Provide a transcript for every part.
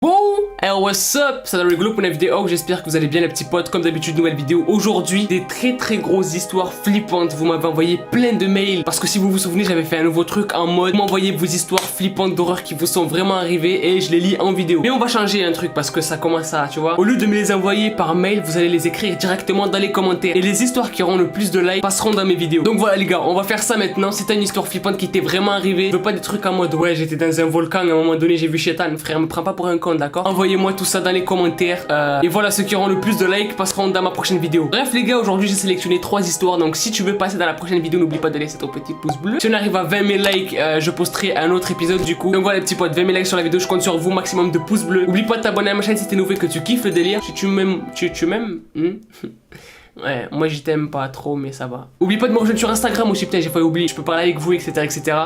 Bon, hey what's up, c'est rigolo pour une vidéo, j'espère que vous allez bien les petits potes, comme d'habitude nouvelle vidéo. Aujourd'hui, des très grosses histoires flippantes, vous m'avez envoyé plein de mails, parce que si vous vous souvenez j'avais fait un nouveau truc en mode, m'envoyez vos histoires flippantes d'horreur qui vous sont vraiment arrivées et je les lis en vidéo. Mais on va changer un truc parce que ça commence à, tu vois, au lieu de me les envoyer par mail, vous allez les écrire directement dans les commentaires. Et les histoires qui auront le plus de likes passeront dans mes vidéos. Donc voilà les gars, on va faire ça maintenant. Si t'as une histoire flippante qui t'est vraiment arrivée, je veux pas des trucs en mode, ouais j'étais dans un volcan, à un moment donné j'ai vu Shaitan, frère, me prends pas pour un con, d'accord? Envoyez-moi tout ça dans les commentaires et voilà, ceux qui auront le plus de likes passeront dans ma prochaine vidéo. Bref les gars, aujourd'hui j'ai sélectionné 3 histoires, donc si tu veux passer dans la prochaine vidéo, n'oublie pas de laisser ton petit pouce bleu. Si on arrive à 20 000 likes, je posterai un autre épisode du coup. Donc voilà les petits potes, 20 000 likes sur la vidéo, je compte sur vous, maximum de pouces bleus. N'oublie pas de t'abonner à ma chaîne si t'es nouveau et que tu kiffes le délire. Si tu m'aimes, tu m'aimes ouais, moi je t'aime pas trop mais ça va. Oublie pas de me rejoindre sur Instagram aussi, putain j'ai failli oublier, je peux parler avec vous, etc.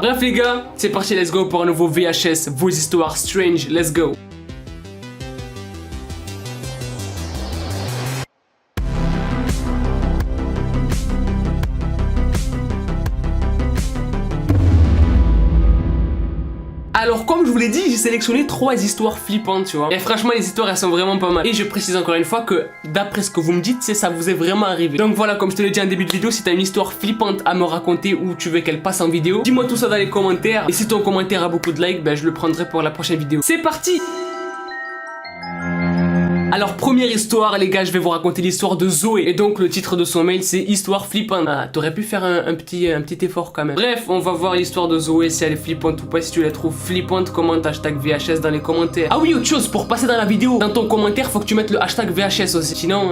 Bref les gars, c'est parti, let's go pour un nouveau VHS, vos histoires strange, let's go. Alors comme je vous l'ai dit, j'ai sélectionné 3 histoires flippantes, tu vois. Et franchement les histoires elles sont vraiment pas mal. Et je précise encore une fois que d'après ce que vous me dites, ça vous est vraiment arrivé. Donc voilà, comme je te l'ai dit en début de vidéo, si t'as une histoire flippante à me raconter ou tu veux qu'elle passe en vidéo, dis-moi tout ça dans les commentaires. Et si ton commentaire a beaucoup de likes, ben je le prendrai pour la prochaine vidéo. C'est parti! Alors première histoire les gars, je vais vous raconter l'histoire de Zoé. Et donc le titre de son mail c'est histoire flippante. Ah, t'aurais pu faire un petit effort quand même. Bref, on va voir l'histoire de Zoé, si elle est flippante ou pas. Si tu la trouves flippante, commente hashtag VHS dans les commentaires. Ah oui, autre chose, pour passer dans la vidéo, dans ton commentaire faut que tu mettes le hashtag VHS aussi. Sinon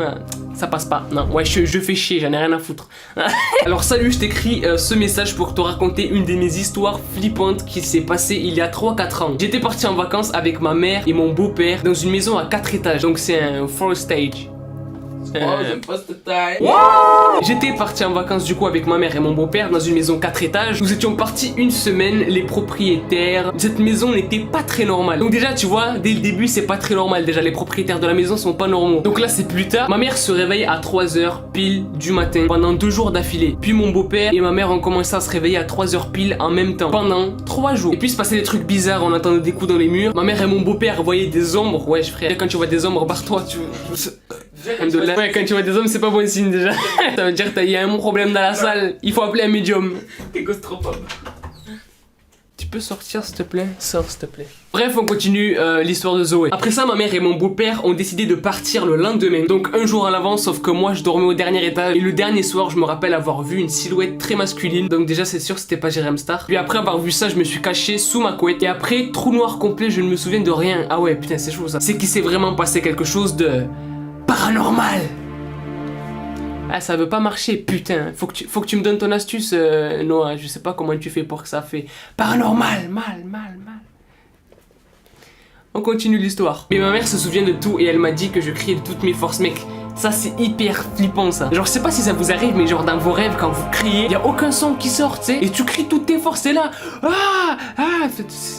ça passe pas. Non, ouais, je fais chier, j'en ai rien à foutre. Alors salut, je t'écris ce message pour te raconter une de mes histoires flippantes qui s'est passée il y a 3-4 ans. J'étais parti en vacances avec ma mère et mon beau-père dans une maison à 4 étages. Donc c'est un 4 stage. J'étais parti en vacances du coup avec ma mère et mon beau-père dans une maison 4 étages. Nous étions partis une semaine. Les propriétaires de cette maison n'étaient pas très normales. Donc déjà tu vois, dès le début c'est pas très normal. Déjà les propriétaires de la maison sont pas normaux. Donc là c'est plus tard. Ma mère se réveille à 3h pile du matin pendant 2 jours d'affilée. Puis mon beau-père et ma mère ont commencé à se réveiller à 3h pile en même temps pendant 3 jours. Et puis se passait des trucs bizarres, on entendait des coups dans les murs. Ma mère et mon beau-père voyaient des ombres. Ouais frère, quand tu vois des ombres, barre-toi, ouais, quand tu vois des hommes, c'est pas bon signe déjà. Ça veut dire qu'il y a un problème dans la salle. Il faut appeler un médium. T'es claustrophobe. Tu peux sortir s'il te plaît? Sors s'il te plaît. Bref, on continue l'histoire de Zoé. Après ça, ma mère et mon beau-père ont décidé de partir le lendemain. Donc un jour à l'avance, sauf que moi je dormais au dernier étage. Et le dernier soir, je me rappelle avoir vu une silhouette très masculine. Donc déjà c'est sûr c'était pas Jérém Star. Puis après avoir vu ça, je me suis caché sous ma couette. Et après, trou noir complet, je ne me souviens de rien. Ah ouais, putain c'est chaud ça. C'est qu'il s'est vraiment passé quelque chose de paranormal. Ah ça veut pas marcher, putain. Faut que tu me donnes ton astuce, Noah. Je sais pas comment tu fais pour que ça fait paranormal, mal. On continue l'histoire. Mais ma mère se souvient de tout et elle m'a dit que je criais de toutes mes forces, mec. Ça c'est hyper flippant ça. Genre je sais pas si ça vous arrive, mais genre dans vos rêves quand vous criez, y a aucun son qui sort, tu sais, et tu cries toutes tes forces, c'est là.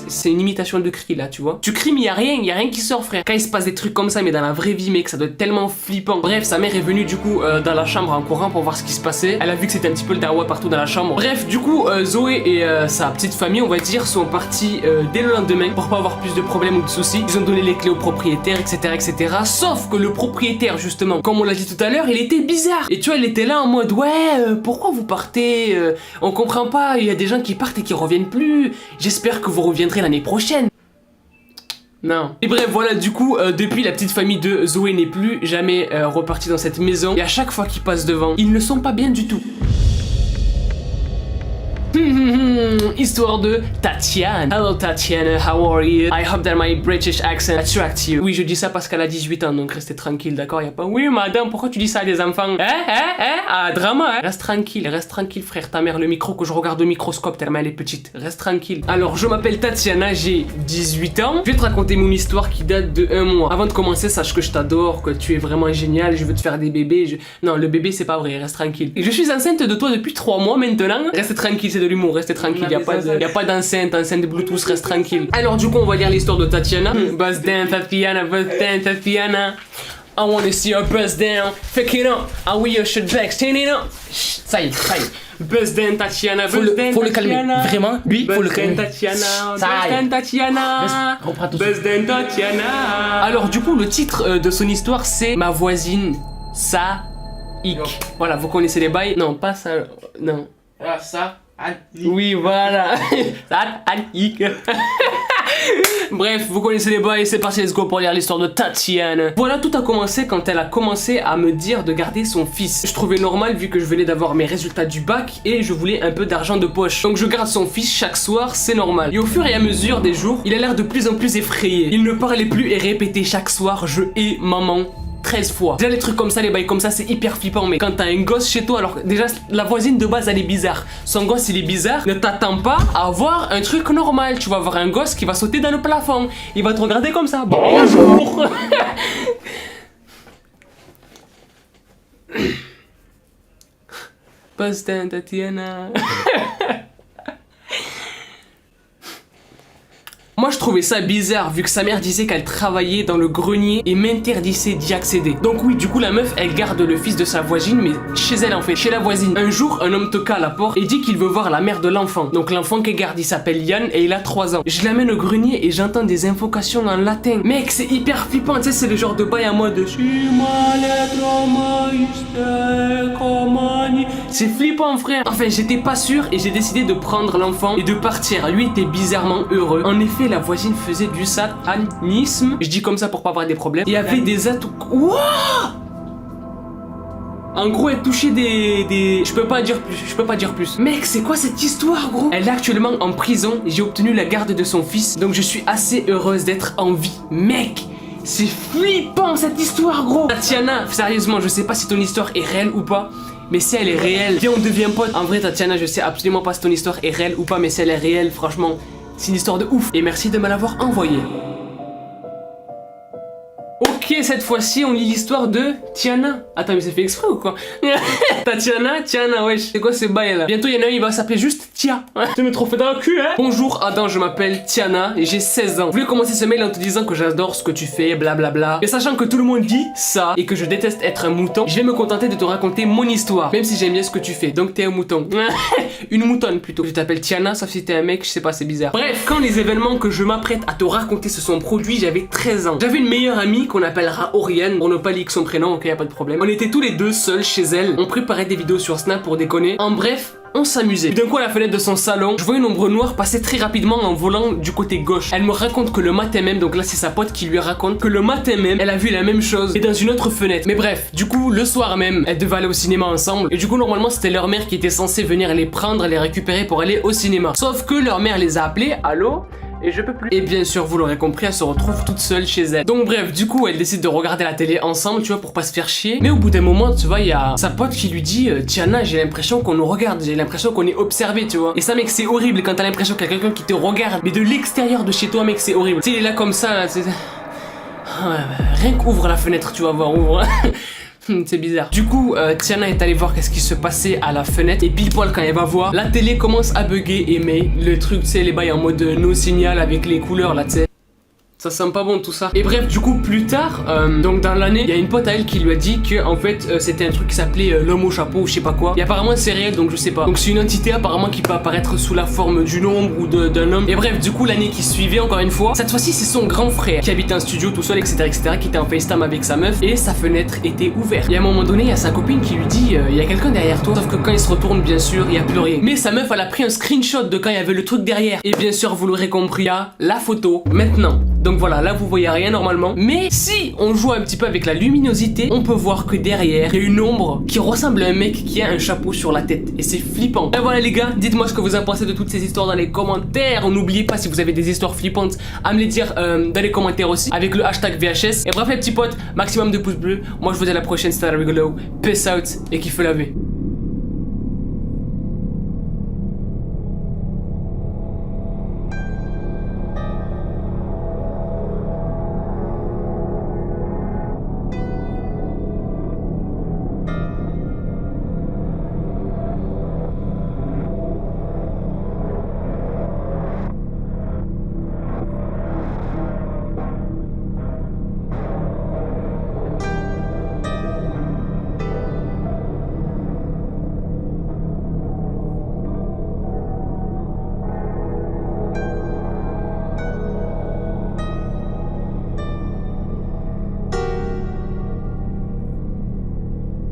C'est une imitation de cri là, tu vois. Tu cries mais y a rien qui sort frère. Quand il se passe des trucs comme ça mais dans la vraie vie mec, ça doit être tellement flippant. Bref, sa mère est venue du coup dans la chambre en courant pour voir ce qui se passait. Elle a vu que c'était un petit peu le dawa partout dans la chambre. Bref, du coup Zoé et sa petite famille on va dire sont partis dès le lendemain pour pas avoir plus de problèmes ou de soucis. Ils ont donné les clés au propriétaire, etc. Sauf que le propriétaire justement, comme on l'a dit tout à l'heure, il était bizarre. Et tu vois, il était là en mode ouais, pourquoi vous partez, on comprend pas, il y a des gens qui partent et qui reviennent plus. J'espère que vous reviendrez l'année prochaine. Non. Et bref, voilà, du coup, depuis la petite famille de Zoé n'est plus jamais repartie dans cette maison. Et à chaque fois qu'ils passent devant, ils ne sont pas bien du tout. Histoire de Tatiana. Hello Tatiana, how are you? I hope that my British accent attracts you. Oui, je dis ça parce qu'elle a 18 ans, donc restez tranquille, d'accord? Y a pas. Oui, madame, pourquoi tu dis ça à des enfants? Ah, drama, hein? Reste tranquille, frère. Ta mère, le micro que je regarde au microscope, tellement elle est petite. Reste tranquille. Alors, je m'appelle Tatiana, j'ai 18 ans. Je vais te raconter mon histoire qui date de 1 mois. Avant de commencer, sache que je t'adore, que tu es vraiment génial, je veux te faire des bébés. Non, le bébé, c'est pas vrai, reste tranquille. Et je suis enceinte de toi depuis 3 mois maintenant. Reste tranquille, c'est de l'humour, restez tranquille, y a pas d'enceinte Bluetooth, reste tranquille. Alors du coup on va lire l'histoire de Tatiana. I wanna see your bust down. Fake it up. I wear your shirt back. Stand it up. Ça y est, ça y est. Bust down Tatiana. Faut le calmer. Vraiment, lui, faut le calmer. Tatiana. Ça y est. Bust down Tatiana. Reprends tout de Bust down Tatiana. Alors du coup, le titre de son histoire, c'est Ma voisine, ça, hic. Voilà, vous connaissez les bails. Non, pas ça. Non. Ah, ça, Oui, voilà. Ça, hic. Bref, vous connaissez les bails, c'est parti, let's go pour lire l'histoire de Tatiana. Voilà, tout a commencé quand elle a commencé à me dire de garder son fils. Je trouvais normal vu que je venais d'avoir mes résultats du bac et je voulais un peu d'argent de poche. Donc je garde son fils chaque soir, c'est normal. Et au fur et à mesure des jours, il a l'air de plus en plus effrayé. Il ne parlait plus et répétait chaque soir, je hais maman. 13 fois. Déjà les trucs comme ça, les bails comme ça, c'est hyper flippant. Mais quand t'as un gosse chez toi, alors déjà la voisine de base elle est bizarre. Son gosse il est bizarre. Ne t'attends pas à avoir un truc normal. Tu vas avoir un gosse qui va sauter dans le plafond. Il va te regarder comme ça. Bonjour. Bust down Tatiana. Moi je trouvais ça bizarre vu que sa mère disait qu'elle travaillait dans le grenier et m'interdisait d'y accéder. Donc oui, du coup la meuf elle garde le fils de sa voisine mais chez elle en fait, chez la voisine. Un jour un homme toqua à la porte et dit qu'il veut voir la mère de l'enfant. Donc l'enfant qu'elle garde il s'appelle Yann et il a 3 ans. Je l'amène au grenier et j'entends des invocations en latin. Mec c'est hyper flippant, tu sais c'est le genre de bail à mode. C'est flippant frère. Enfin j'étais pas sûr et j'ai décidé de prendre l'enfant et de partir. Lui était bizarrement heureux. En effet la voisine faisait du satanisme. Je dis comme ça pour pas avoir des problèmes. Il y avait des atouts. Wouah! En gros, elle touchait des... Je peux pas dire plus. Mec, c'est quoi cette histoire, gros? Elle est actuellement en prison. J'ai obtenu la garde de son fils. Donc je suis assez heureuse d'être en vie. Mec, c'est flippant cette histoire, gros. Tatiana, sérieusement, je sais pas si ton histoire est réelle ou pas. Mais si elle est réelle, viens on devient pote. En vrai, Tatiana, je sais absolument pas si ton histoire est réelle ou pas. Mais si elle est réelle, franchement... c'est une histoire de ouf. Et merci de me l'avoir envoyée. Ok, cette fois-ci, on lit l'histoire de Tiana. Attends, mais c'est fait exprès ou quoi? Tiana, wesh. C'est quoi ces bails là? Bientôt, il y en a un, il va s'appeler juste Tia. Tu me trop fait dans le cul, hein? Bonjour, Adam, je m'appelle Tiana et j'ai 16 ans. Je voulais commencer ce mail en te disant que j'adore ce que tu fais, blablabla. Mais sachant que tout le monde dit ça et que je déteste être un mouton, je vais me contenter de te raconter mon histoire. Même si j'aime bien ce que tu fais. Donc, t'es un mouton. Une moutonne plutôt. Je t'appelle Tiana, sauf si t'es un mec, je sais pas, c'est bizarre. Bref, quand les événements que je m'apprête à te raconter se sont produits, j'avais 13 ans. J'avais une meilleure amie qu'on appellera Oriane, pour ne pas leak son prénom, ok, y a pas de problème. On était tous les deux seuls chez elle, on préparait des vidéos sur Snap pour déconner. En bref, on s'amusait. D'un coup, à la fenêtre de son salon, je vois une ombre noire passer très rapidement en volant du côté gauche. Elle me raconte que le matin même, donc là c'est sa pote qui lui raconte que le matin même, elle a vu la même chose et dans une autre fenêtre. Mais bref, du coup, le soir même, elles devaient aller au cinéma ensemble. Et du coup, normalement, c'était leur mère qui était censée venir les prendre, les récupérer pour aller au cinéma. Sauf que leur mère les a appelés, allô? Et je peux plus. Et bien sûr, vous l'aurez compris, elle se retrouve toute seule chez elle. Donc bref, du coup, elle décide de regarder la télé ensemble, tu vois, pour pas se faire chier. Mais au bout d'un moment, tu vois, il y a sa pote qui lui dit Tiana, j'ai l'impression qu'on nous regarde, j'ai l'impression qu'on est observé, tu vois. Et ça, mec, c'est horrible quand t'as l'impression qu'il y a quelqu'un qui te regarde. Mais de l'extérieur de chez toi, mec, c'est horrible. Tu sais, il est là comme ça, là, c'est... rien qu'ouvre la fenêtre, tu vas voir, ouvre. C'est bizarre. Du coup, Tiana est allée voir qu'est-ce qui se passait à la fenêtre. Et pile poil quand elle va voir, la télé commence à bugger. Et mais le truc, tu sais, les bails en mode no signal avec les couleurs là, tu sais. Ça sent pas bon tout ça. Et bref, du coup, plus tard, donc dans l'année, il y a une pote à elle qui lui a dit que en fait, c'était un truc qui s'appelait l'homme au chapeau ou je sais pas quoi. Et apparemment, c'est réel, donc je sais pas. Donc c'est une entité apparemment qui peut apparaître sous la forme d'une ombre ou d'un homme. Et bref, du coup, l'année qui suivait, encore une fois, cette fois-ci, c'est son grand frère qui habite un studio tout seul, etc., qui était en FaceTime avec sa meuf et sa fenêtre était ouverte. Et à un moment donné, il y a sa copine qui lui dit, il y a quelqu'un derrière toi. Sauf que quand il se retourne, bien sûr, il y a plus rien. Mais sa meuf, elle a pris un screenshot de quand il y avait le truc derrière. Et bien sûr, vous l'aurez compris, il y a la photo maintenant. Donc voilà, là vous voyez rien normalement. Mais si on joue un petit peu avec la luminosité, on peut voir que derrière, il y a une ombre qui ressemble à un mec qui a un chapeau sur la tête. Et c'est flippant. Et voilà les gars, dites-moi ce que vous en pensez de toutes ces histoires dans les commentaires. N'oubliez pas si vous avez des histoires flippantes à me les dire dans les commentaires aussi. Avec le hashtag VHS. Et bref les petits potes, maximum de pouces bleus. Moi je vous dis à la prochaine, c'était rigolo. Peace out et kiffe la vie.